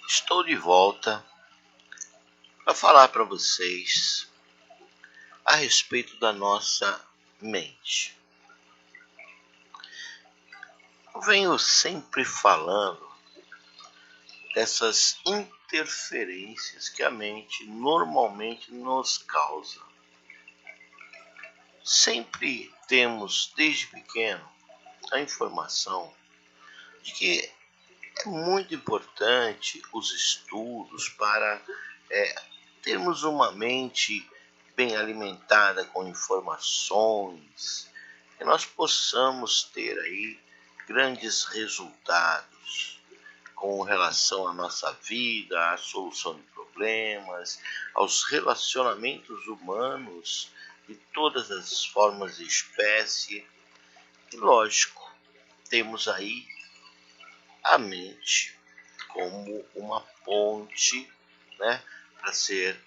Estou de volta para falar para vocês a respeito da nossa mente. Eu venho sempre falando dessas interferências que a mente normalmente nos causa. Sempre temos, desde pequeno, a informação de que é muito importante os estudos para termos uma mente bem alimentada com informações, que nós possamos ter aí grandes resultados com relação à nossa vida, à solução de problemas, aos relacionamentos humanos de todas as formas e espécie. E lógico, temos aí a mente como uma ponte, né, para ser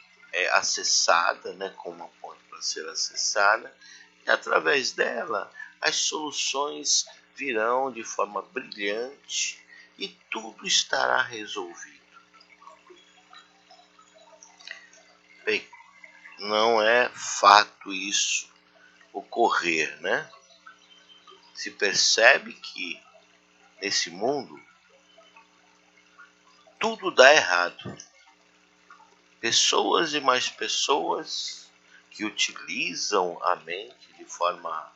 acessada, né, como uma ponte para ser acessada, e através dela as soluções virão de forma brilhante e tudo estará resolvido. Bem, não é fato isso ocorrer, né? Se percebe que nesse mundo tudo dá errado. Pessoas e mais pessoas que utilizam a mente de forma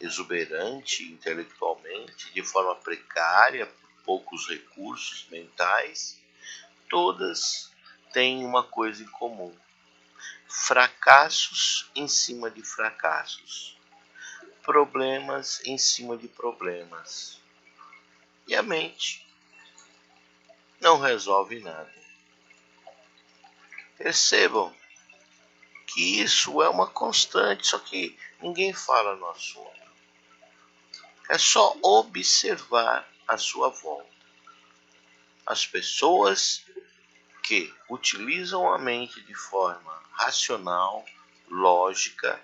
exuberante intelectualmente, de forma precária, por poucos recursos mentais, todas têm uma coisa em comum: fracassos em cima de fracassos, problemas em cima de problemas. E a mente não resolve nada. Percebam que isso é uma constante, só que ninguém fala no assunto. É só observar à sua volta as pessoas que utilizam a mente de forma racional, lógica,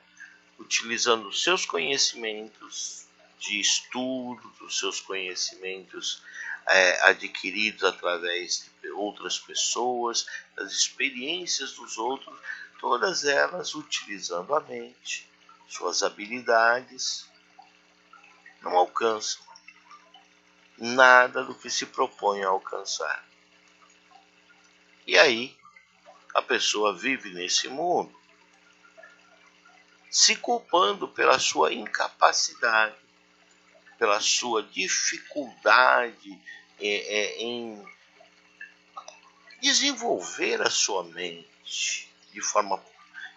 utilizando os seus conhecimentos de estudo, os seus conhecimentos adquiridos através de outras pessoas, das experiências dos outros, todas elas utilizando a mente, suas habilidades, não alcançam nada do que se propõe a alcançar. E aí, a pessoa vive nesse mundo se culpando pela sua incapacidade, pela sua dificuldade em desenvolver a sua mente de forma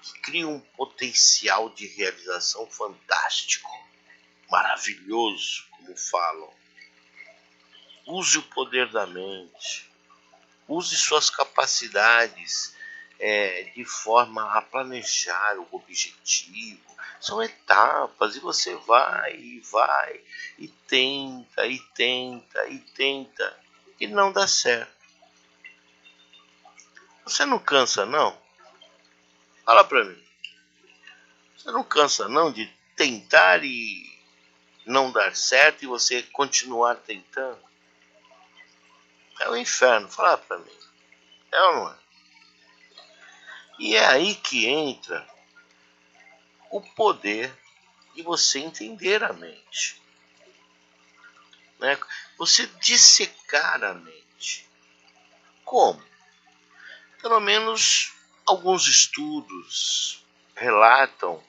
que cria um potencial de realização fantástico, maravilhoso, como falam. Use o poder da mente, use suas capacidades de forma a planejar o objetivo. São etapas e você vai e tenta e não dá certo. Você não cansa não? Fala pra mim. Você não cansa não de tentar e não dar certo e você continuar tentando? É o inferno, fala pra mim. É ou não é? E é aí que entra o poder de você entender a mente, né? Você dissecar a mente. Como? Pelo menos alguns estudos relatam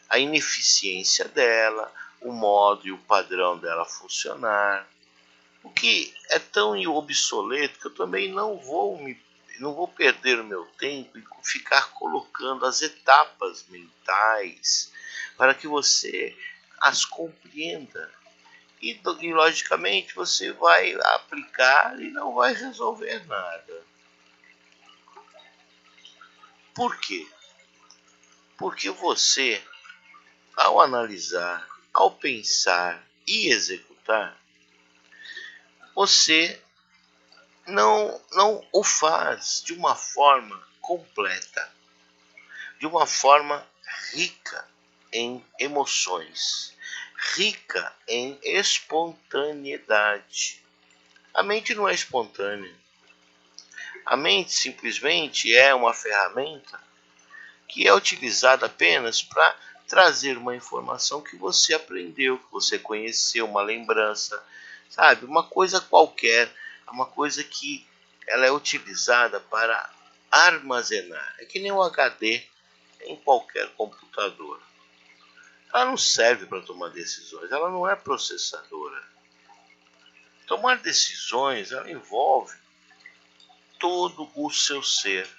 a ineficiência dela, o modo e o padrão dela funcionar, o que é tão obsoleto que eu também não vou perder o meu tempo e ficar colocando as etapas mentais para que você as compreenda. E logicamente você vai aplicar e não vai resolver nada. Por quê? Porque você, ao analisar, ao pensar e executar, você não o faz de uma forma completa, de uma forma rica em emoções, rica em espontaneidade. A mente não é espontânea. A mente simplesmente é uma ferramenta que é utilizada apenas para trazer uma informação que você aprendeu, que você conheceu, uma lembrança, sabe? Uma coisa qualquer, uma coisa que ela é utilizada para armazenar. É que nem um HD em qualquer computador. Ela não serve para tomar decisões, ela não é processadora. Tomar decisões, ela envolve todo o seu ser.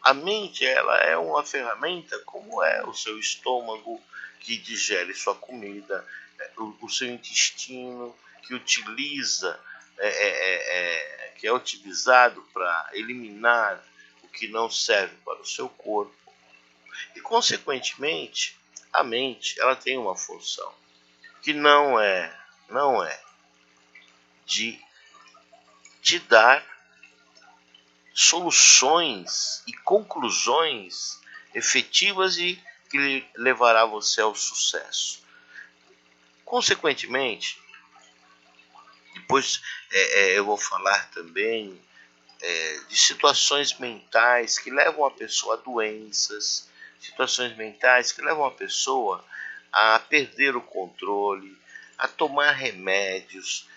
A mente, ela é uma ferramenta como é o seu estômago, que digere sua comida, o seu intestino, que utiliza, que é utilizado para eliminar o que não serve para o seu corpo. E, consequentemente, a mente, ela tem uma função que não é de te dar soluções e conclusões efetivas e que levará você ao sucesso. Consequentemente, depois eu vou falar também de situações mentais que levam a pessoa a doenças, situações mentais que levam a pessoa a perder o controle, a tomar remédios,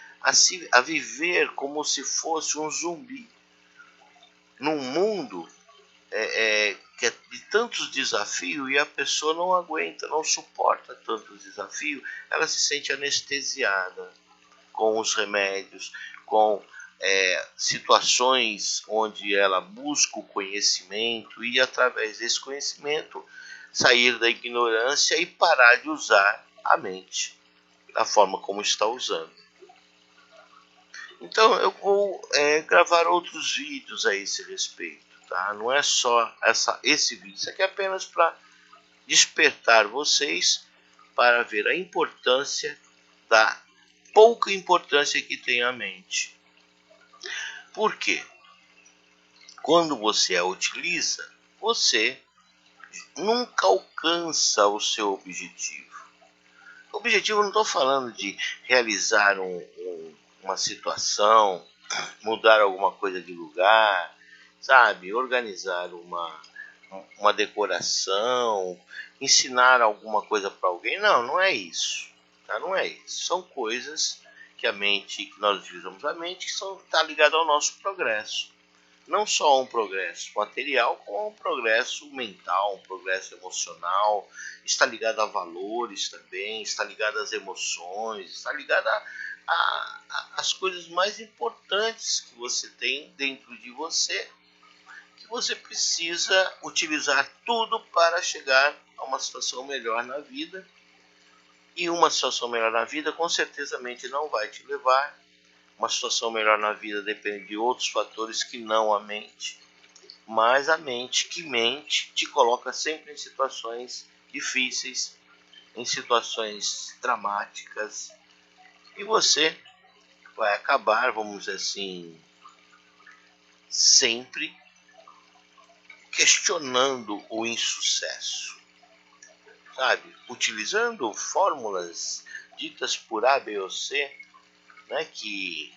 a viver como se fosse um zumbi num mundo que é de tantos desafios e a pessoa não aguenta, não suporta tantos desafios, ela se sente anestesiada com os remédios, com situações onde ela busca o conhecimento e, através desse conhecimento, sair da ignorância e parar de usar a mente da forma como está usando. Então eu vou gravar outros vídeos a esse respeito, tá? Não é só esse vídeo, isso aqui é apenas para despertar vocês para ver a importância da pouca importância que tem a mente. Por quê? Quando você a utiliza, você nunca alcança o seu objetivo. O objetivo, não estou falando de realizar uma situação, mudar alguma coisa de lugar, sabe? Organizar uma decoração, ensinar alguma coisa para alguém. Não, não é isso. Tá? Não é isso. São coisas que nós utilizamos a mente, que está ligada ao nosso progresso. Não só um progresso material, como um progresso mental, um progresso emocional, está ligado a valores também, está ligado às emoções, está ligado às coisas mais importantes que você tem dentro de você, que você precisa utilizar tudo para chegar a uma situação melhor na vida. E uma situação melhor na vida, com certeza, não vai te levar. Uma situação melhor na vida depende de outros fatores que não a mente. Mas a mente que mente te coloca sempre em situações difíceis, em situações dramáticas. E você vai acabar, vamos dizer assim, sempre questionando o insucesso. Sabe? Utilizando fórmulas ditas por A, B ou C, né, que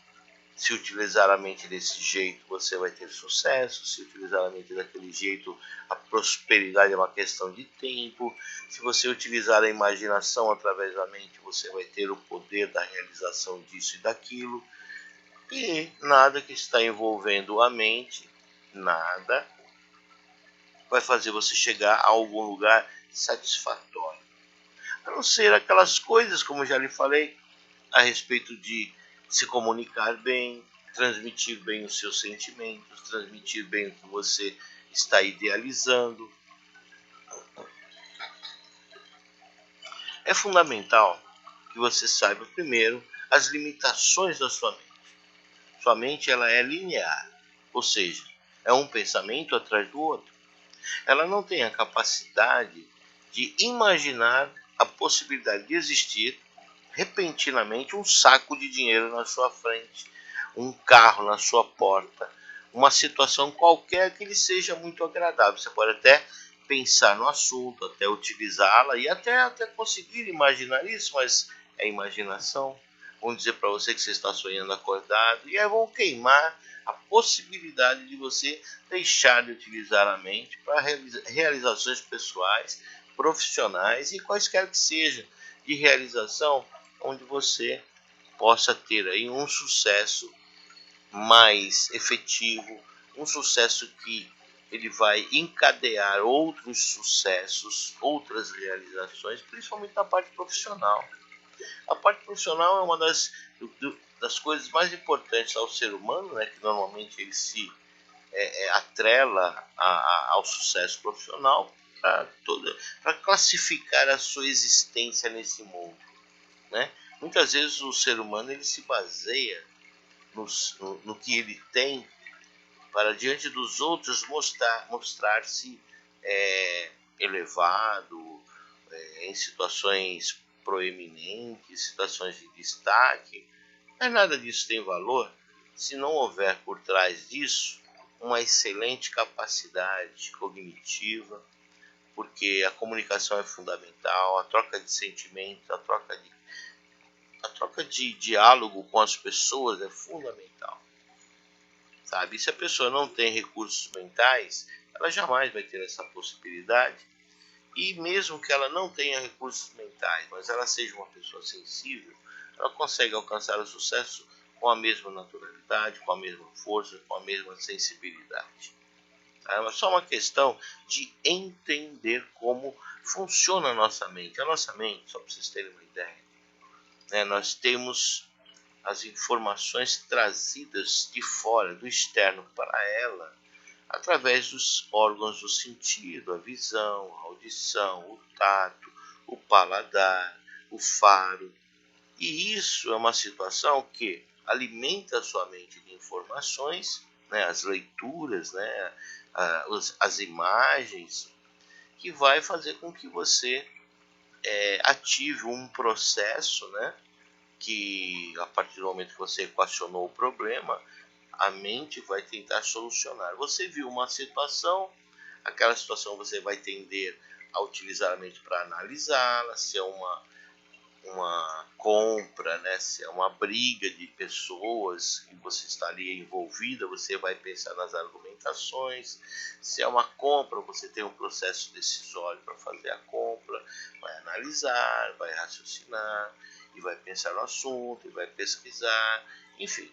se utilizar a mente desse jeito você vai ter sucesso, se utilizar a mente daquele jeito a prosperidade é uma questão de tempo, se você utilizar a imaginação através da mente você vai ter o poder da realização disso e daquilo, e nada que está envolvendo a mente, nada vai fazer você chegar a algum lugar satisfatório, a não ser aquelas coisas, como já lhe falei, a respeito de se comunicar bem, transmitir bem os seus sentimentos, transmitir bem o que você está idealizando. É fundamental que você saiba primeiro as limitações da sua mente. Sua mente, ela é linear, ou seja, é um pensamento atrás do outro. Ela não tem a capacidade de imaginar a possibilidade de existir repentinamente um saco de dinheiro na sua frente, um carro na sua porta, uma situação qualquer que lhe seja muito agradável. Você pode até pensar no assunto, até utilizá-la e até conseguir imaginar isso, mas é imaginação. vão dizer para você que você está sonhando acordado, e aí vão queimar a possibilidade de você deixar de utilizar a mente para realizações pessoais, profissionais e quaisquer que seja de realização, onde você possa ter aí um sucesso mais efetivo, um sucesso que ele vai encadear outros sucessos, outras realizações, principalmente na parte profissional. A parte profissional é uma das coisas mais importantes ao ser humano, né, que normalmente ele se atrela ao sucesso profissional para classificar a sua existência nesse mundo, né? Muitas vezes o ser humano ele se baseia no que ele tem para diante dos outros mostrar-se elevado, em situações proeminentes, situações de destaque. Mas nada disso tem valor se não houver por trás disso uma excelente capacidade cognitiva, porque a comunicação é fundamental, a troca de sentimentos, a troca de diálogo com as pessoas é fundamental. Sabe? Se a pessoa não tem recursos mentais, ela jamais vai ter essa possibilidade. E mesmo que ela não tenha recursos mentais, mas ela seja uma pessoa sensível, ela consegue alcançar o sucesso com a mesma naturalidade, com a mesma força, com a mesma sensibilidade. É só uma questão de entender como funciona a nossa mente. A nossa mente, só para vocês terem uma ideia, né, nós temos as informações trazidas de fora, do externo para ela, através dos órgãos do sentido, a visão, a audição, o tato, o paladar, o faro. E isso é uma situação que alimenta a sua mente de informações, né, as leituras, né, as imagens, que vai fazer com que você ative um processo, né, que a partir do momento que você equacionou o problema, a mente vai tentar solucionar. Você viu uma situação, aquela situação você vai tender a utilizar a mente para analisá-la, se é uma compra, né? Se é uma briga de pessoas e você está ali envolvida, você vai pensar nas argumentações. Se é uma compra, você tem um processo decisório para fazer a compra, vai analisar, vai raciocinar e vai pensar no assunto, e vai pesquisar, enfim.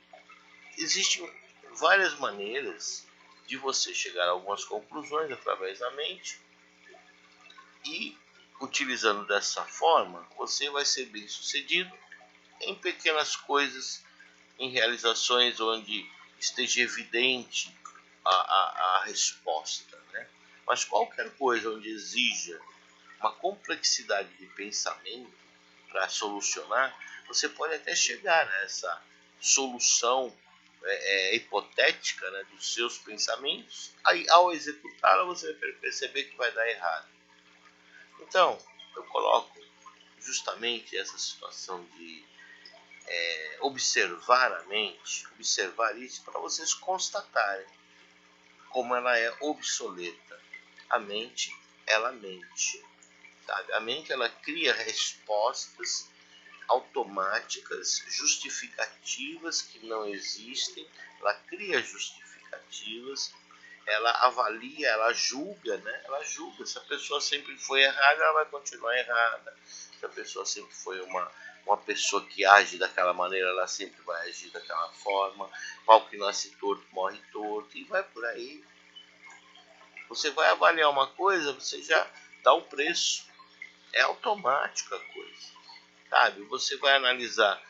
Existem várias maneiras de você chegar a algumas conclusões através da mente e, utilizando dessa forma, você vai ser bem sucedido em pequenas coisas, em realizações onde esteja evidente a resposta, né? Mas qualquer coisa onde exija uma complexidade de pensamento para solucionar, você pode até chegar nessa solução hipotética, né, dos seus pensamentos. Aí, ao executá-la, você vai perceber que vai dar errado. Então, eu coloco justamente essa situação de observar a mente, observar isso para vocês constatarem como ela é obsoleta. A mente, ela mente. Sabe? A mente, ela cria respostas automáticas, justificativas que não existem, ela cria justificativas, ela avalia, ela julga, né? Ela julga. Se a pessoa sempre foi errada, ela vai continuar errada. Se a pessoa sempre foi uma pessoa que age daquela maneira, ela sempre vai agir daquela forma. Pau que nasce torto, morre torto, e vai por aí. Você vai avaliar uma coisa, você já dá o preço. É automática a coisa. Sabe? Você vai analisar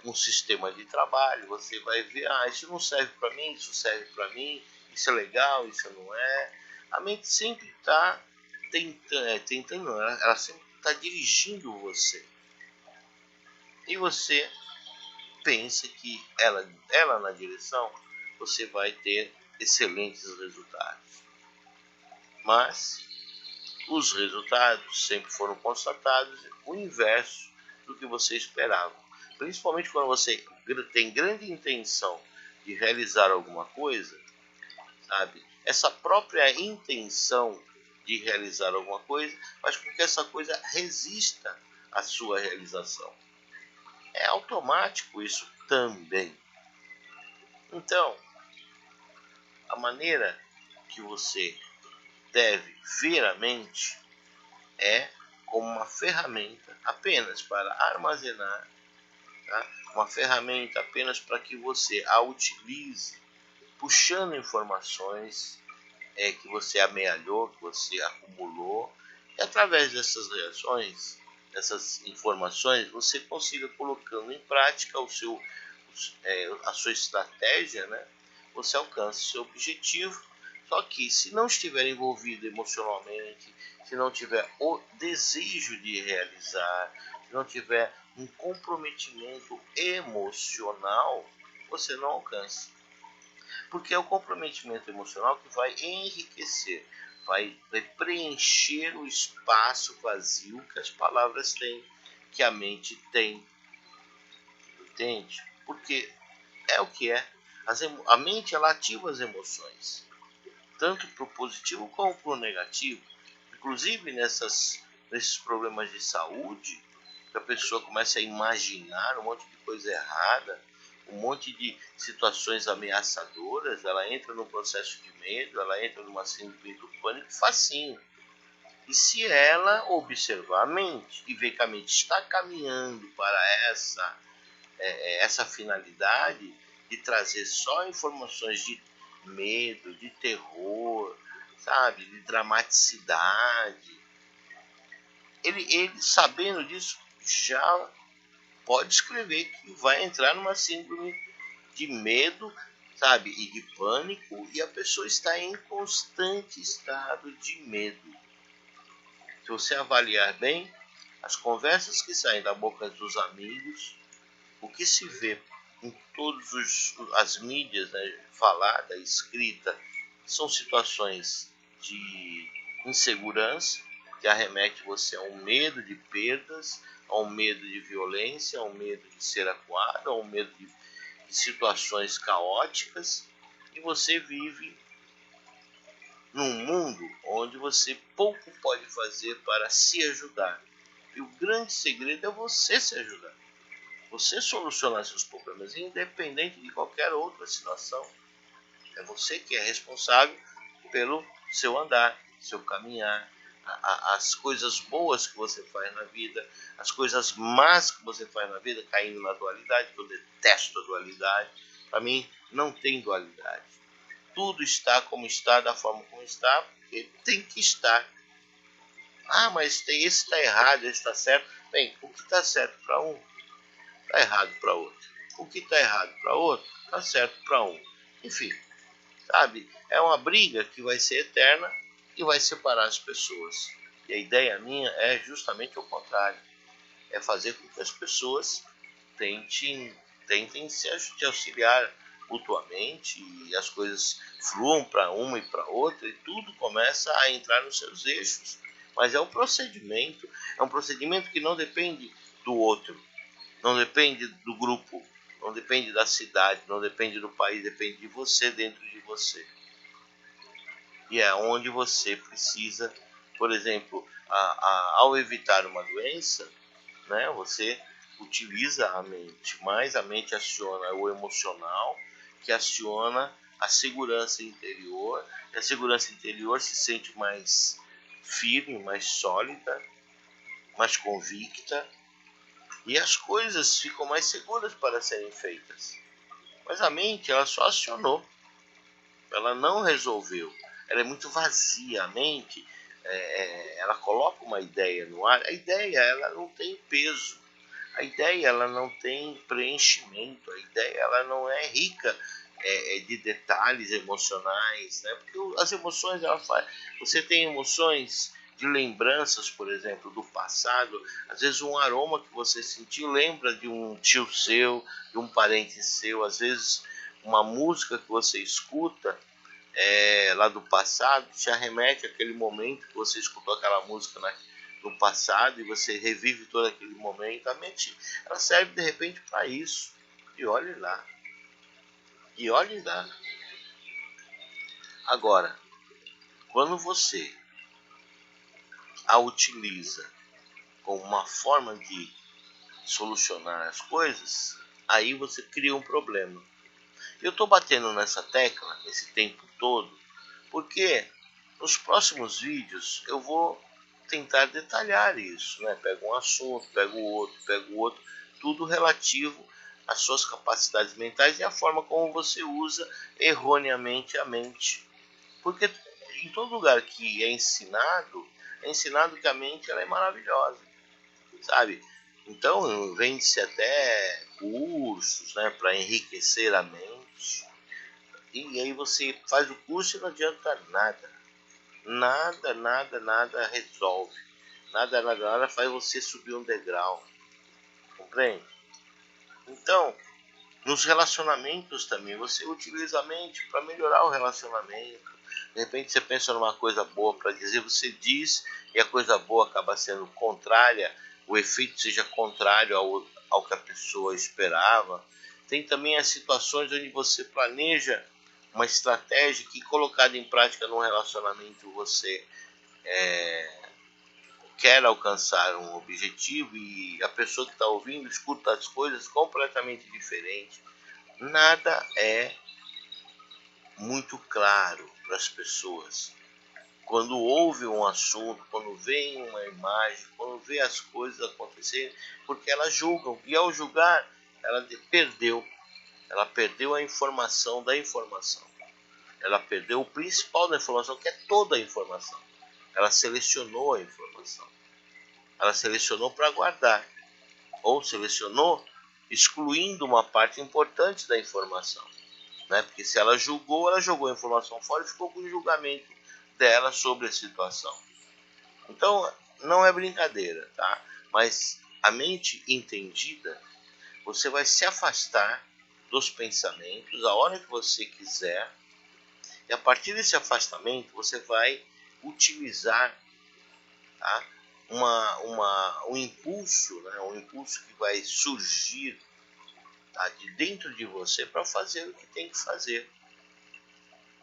um sistema de trabalho, você vai ver, isso não serve para mim, isso serve para mim, isso é legal, isso não é. A mente sempre está tentando, ela sempre está dirigindo você. E você pensa que ela na direção, você vai ter excelentes resultados. Mas os resultados sempre foram constatados o inverso do que você esperava. Principalmente quando você tem grande intenção de realizar alguma coisa, sabe? Essa própria intenção de realizar alguma coisa faz com que essa coisa resista à sua realização. É automático isso também. Então, a maneira que você deve ver a mente é como uma ferramenta apenas para armazenar, tá? Uma ferramenta apenas para que você a utilize puxando informações que você amealhou, que você acumulou, e através dessas reações, dessas informações, você consiga colocando em prática a sua estratégia, né? Você alcança o seu objetivo. Só que se não estiver envolvido emocionalmente, se não tiver o desejo de realizar, se não tiver um comprometimento emocional, você não alcança. Porque é o comprometimento emocional que vai enriquecer, vai preencher o espaço vazio que as palavras têm, que a mente tem. Entende? Porque é o que é. A mente ela ativa as emoções, tanto para o positivo como para o negativo. Inclusive nesses problemas de saúde, que a pessoa começa a imaginar um monte de coisa errada, um monte de situações ameaçadoras, ela entra num processo de medo, ela entra numa síndrome do pânico facinho. E se ela observar a mente e ver que a mente está caminhando para essa finalidade de trazer só informações de medo, de terror, sabe, de dramaticidade, ele sabendo disso já pode escrever que vai entrar numa síndrome de medo, sabe, e de pânico, e a pessoa está em constante estado de medo. Se você avaliar bem, as conversas que saem da boca dos amigos, o que se vê em todas as mídias, né, falada, escrita, são situações de insegurança, que arremete você a um medo de perdas, a um medo de violência, a um medo de ser acuado, a um medo de situações caóticas, e você vive num mundo onde você pouco pode fazer para se ajudar. E o grande segredo é você se ajudar. Você solucionar seus problemas, independente de qualquer outra situação. É você que é responsável pelo seu andar, seu caminhar, as coisas boas que você faz na vida, as coisas más que você faz na vida, caindo na dualidade, que eu detesto a dualidade. Para mim, não tem dualidade. Tudo está como está, da forma como está, porque tem que estar. Ah, mas esse está errado, esse está certo. Bem, o que está certo para um, está errado para outro. O que está errado para outro, está certo para um. Enfim, sabe? É uma briga que vai ser eterna e vai separar as pessoas. E a ideia minha é justamente o contrário. É fazer com que as pessoas tentem se auxiliar mutuamente e as coisas fluam para uma e para outra e tudo começa a entrar nos seus eixos. Mas é um procedimento que não depende do outro, não depende do grupo, não depende da cidade, não depende do país, depende de você dentro de você. E é onde você precisa, por exemplo, ao evitar uma doença, né, você utiliza a mente, mas a mente aciona o emocional, que aciona a segurança interior, e a segurança interior se sente mais firme, mais sólida, mais convicta, e as coisas ficam mais seguras para serem feitas. Mas a mente, ela só acionou, ela não resolveu, ela é muito vazia. A mente, ela coloca uma ideia no ar, a ideia ela não tem peso, a ideia ela não tem preenchimento, a ideia ela não é rica de detalhes emocionais, né? Porque as emoções, você tem emoções de lembranças, por exemplo, do passado. Às vezes um aroma que você sentiu lembra de um tio seu, de um parente seu. Às vezes uma música que você escuta lá do passado te arremete àquele momento que você escutou aquela música no passado e você revive todo aquele momento. A mente, ela serve de repente para isso. E olhe lá. E olhe lá. Agora, quando você a utiliza como uma forma de solucionar as coisas, aí você cria um problema. Eu estou batendo nessa tecla esse tempo todo, porque nos próximos vídeos eu vou tentar detalhar isso, né? Pego um assunto, pego outro, tudo relativo às suas capacidades mentais e à forma como você usa erroneamente a mente. Porque em todo lugar que é ensinado que a mente ela é maravilhosa, sabe? Então vende-se até cursos, né, para enriquecer a mente. E aí você faz o curso e não adianta nada. Nada resolve. Nada faz você subir um degrau. Compreende? Então, nos relacionamentos também, você utiliza a mente para melhorar o relacionamento. De repente você pensa numa coisa boa para dizer, você diz e a coisa boa acaba sendo contrária, o efeito seja contrário ao que a pessoa esperava. Tem também as situações onde você planeja uma estratégia que, colocada em prática num relacionamento, você quer alcançar um objetivo e a pessoa que está ouvindo escuta as coisas completamente diferentes. Nada é muito claro para as pessoas. Quando ouve um assunto, quando vê uma imagem, quando vê as coisas acontecerem, porque elas julgam. E ao julgar, ela perdeu a informação da informação. Ela perdeu o principal da informação, que é toda a informação. Ela selecionou a informação. Ela selecionou para guardar. Ou selecionou excluindo uma parte importante da informação. Né? Porque se ela jogou a informação fora e ficou com o julgamento dela sobre a situação. Então, não é brincadeira, tá? Mas a mente entendida, você vai se afastar dos pensamentos a hora que você quiser, e a partir desse afastamento você vai utilizar, tá? Um impulso, né? Um impulso que vai surgir, tá? De dentro de você para fazer o que tem que fazer,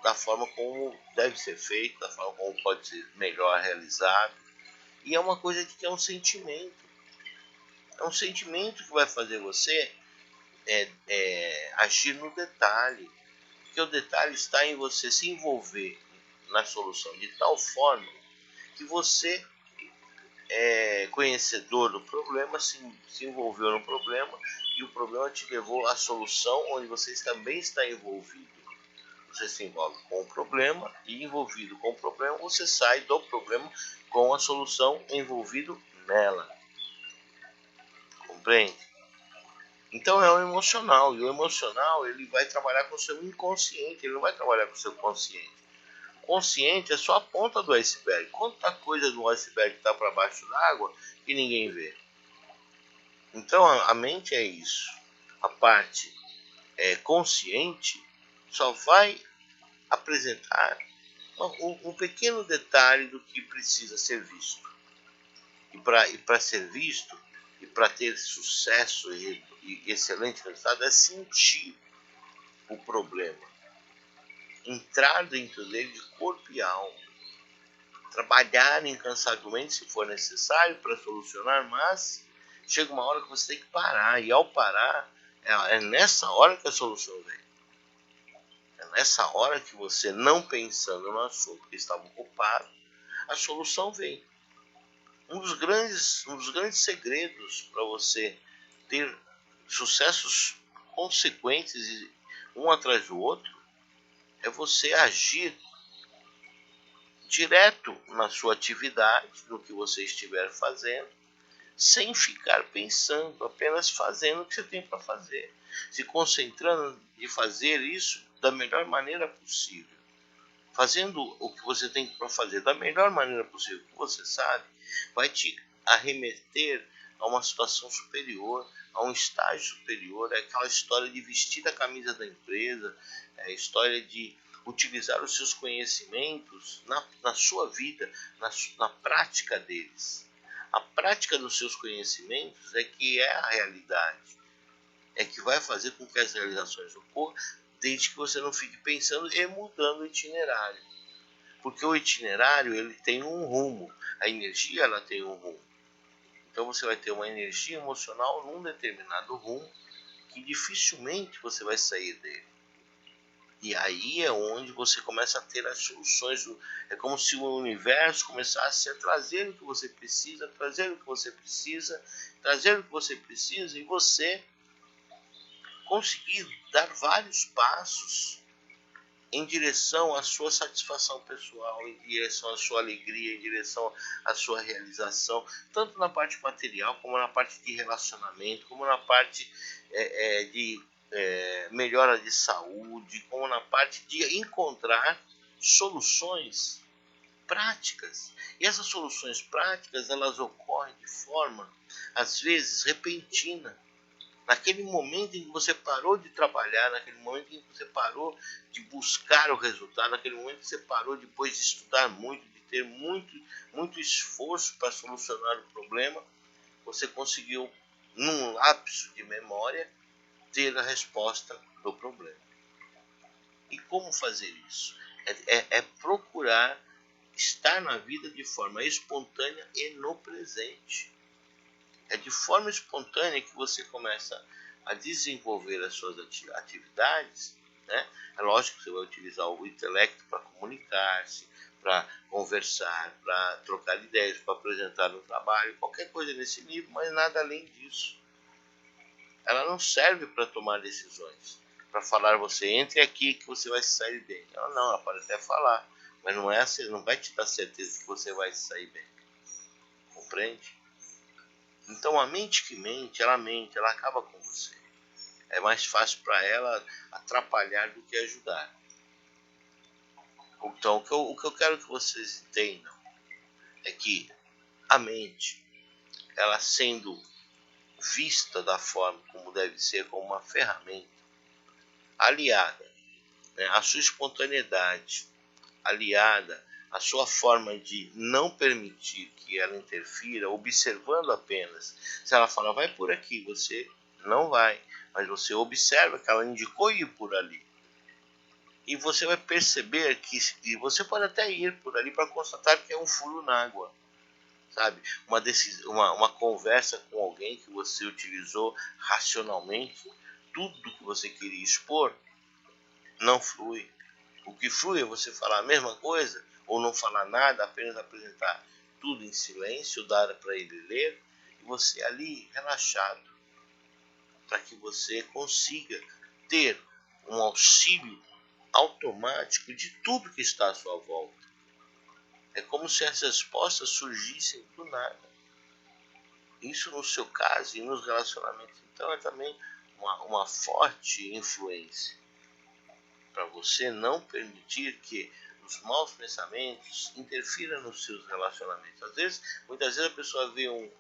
da forma como deve ser feito, da forma como pode ser melhor realizado. E é uma coisa que é um sentimento. É um sentimento que vai fazer você agir no detalhe. Porque o detalhe está em você se envolver na solução de tal forma que você é conhecedor do problema, se envolveu no problema e o problema te levou à solução onde você também está envolvido. Você se envolve com o problema e, envolvido com o problema, você sai do problema com a solução envolvido nela. Compreende? Então é o emocional, e o emocional ele vai trabalhar com o seu inconsciente, ele não vai trabalhar com o seu consciente. O consciente é só a ponta do iceberg. Quanta coisa do iceberg está para baixo d'água que ninguém vê. Então a mente é isso. A parte consciente só vai apresentar um pequeno detalhe do que precisa ser visto. E para ser visto, e para ter sucesso e excelente resultado, é sentir o problema. Entrar dentro dele de corpo e alma. Trabalhar incansavelmente se for necessário para solucionar, mas chega uma hora que você tem que parar. E ao parar, é nessa hora que a solução vem. É nessa hora que você, não pensando no assunto, que estava ocupado, a solução vem. Um dos grandes segredos para você ter sucessos consequentes, um atrás do outro, é você agir direto na sua atividade, no que você estiver fazendo, sem ficar pensando, apenas fazendo o que você tem para fazer, se concentrando de fazer isso da melhor maneira possível. Fazendo o que você tem para fazer da melhor maneira possível, que você sabe, vai te arremeter a uma situação superior, a um estágio superior. É aquela história de vestir a camisa da empresa, é a história de utilizar os seus conhecimentos na sua vida, na prática deles. A prática dos seus conhecimentos é que é a realidade, é que vai fazer com que as realizações ocorram, desde que você não fique pensando e mudando o itinerário. Porque o itinerário ele tem um rumo, a energia ela tem um rumo. Então você vai ter uma energia emocional num determinado rumo que dificilmente você vai sair dele. E aí é onde você começa a ter as soluções. É como se o universo começasse a trazer o que você precisa, trazer o que você precisa, trazer o que você precisa, e você conseguir dar vários passos em direção à sua satisfação pessoal, em direção à sua alegria, em direção à sua realização, tanto na parte material, como na parte de relacionamento, como na parte de melhora de saúde, como na parte de encontrar soluções práticas. E essas soluções práticas, elas ocorrem de forma, às vezes, repentina. Naquele momento em que você parou de trabalhar, naquele momento em que você parou de buscar o resultado, naquele momento que você parou depois de estudar muito, de ter muito esforço para solucionar o problema, você conseguiu, num lapso de memória, ter a resposta do problema. E como fazer isso? É procurar estar na vida de forma espontânea e no presente. É de forma espontânea que você começa a desenvolver as suas atividades, né? É lógico que você vai utilizar o intelecto para comunicar-se, para conversar, para trocar ideias, para apresentar no trabalho, qualquer coisa nesse nível, mas nada além disso. Ela não serve para tomar decisões, para falar você entre aqui que você vai sair bem. Ela pode até falar, mas não vai te dar certeza que você vai sair bem. Compreende? Então a mente que mente, ela acaba com você. É mais fácil para ela atrapalhar do que ajudar. Então o que eu quero que vocês entendam é que a mente, ela sendo vista da forma como deve ser, como uma ferramenta, aliada, né, à sua espontaneidade, aliada à sua forma de não permitir que ela interfira, observando apenas. Se ela fala, vai por aqui, você não vai, mas você observa que ela indicou ir por ali. E você vai perceber que, e você pode até ir por ali para constatar que é um furo na água, sabe? Uma conversa com alguém que você utilizou racionalmente, tudo que você queria expor, não flui. O que flui é você falar a mesma coisa, ou não falar nada, apenas apresentar tudo em silêncio, dar para ele ler, e você ali relaxado, para que você consiga ter um auxílio automático de tudo que está à sua volta. É como se as respostas surgissem do nada. Isso no seu caso e nos relacionamentos, então, é também uma forte influência para você não permitir que os maus pensamentos interfiram nos seus relacionamentos. Muitas vezes a pessoa vê um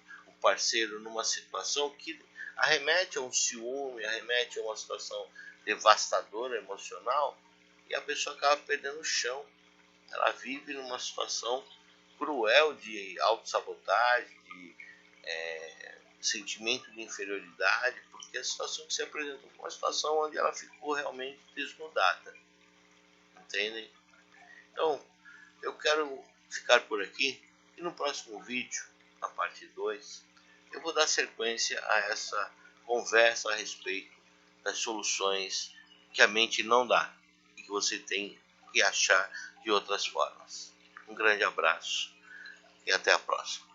parceiro numa situação que arremete a um ciúme, arremete a uma situação devastadora emocional, e a pessoa acaba perdendo o chão. Ela vive numa situação cruel de autossabotagem, de sentimento de inferioridade, porque a situação que se apresentou foi uma situação onde ela ficou realmente desnudada. Entendem? Então, eu quero ficar por aqui, e no próximo vídeo, na parte 2, eu vou dar sequência a essa conversa a respeito das soluções que a mente não dá e que você tem que achar de outras formas. Um grande abraço e até a próxima.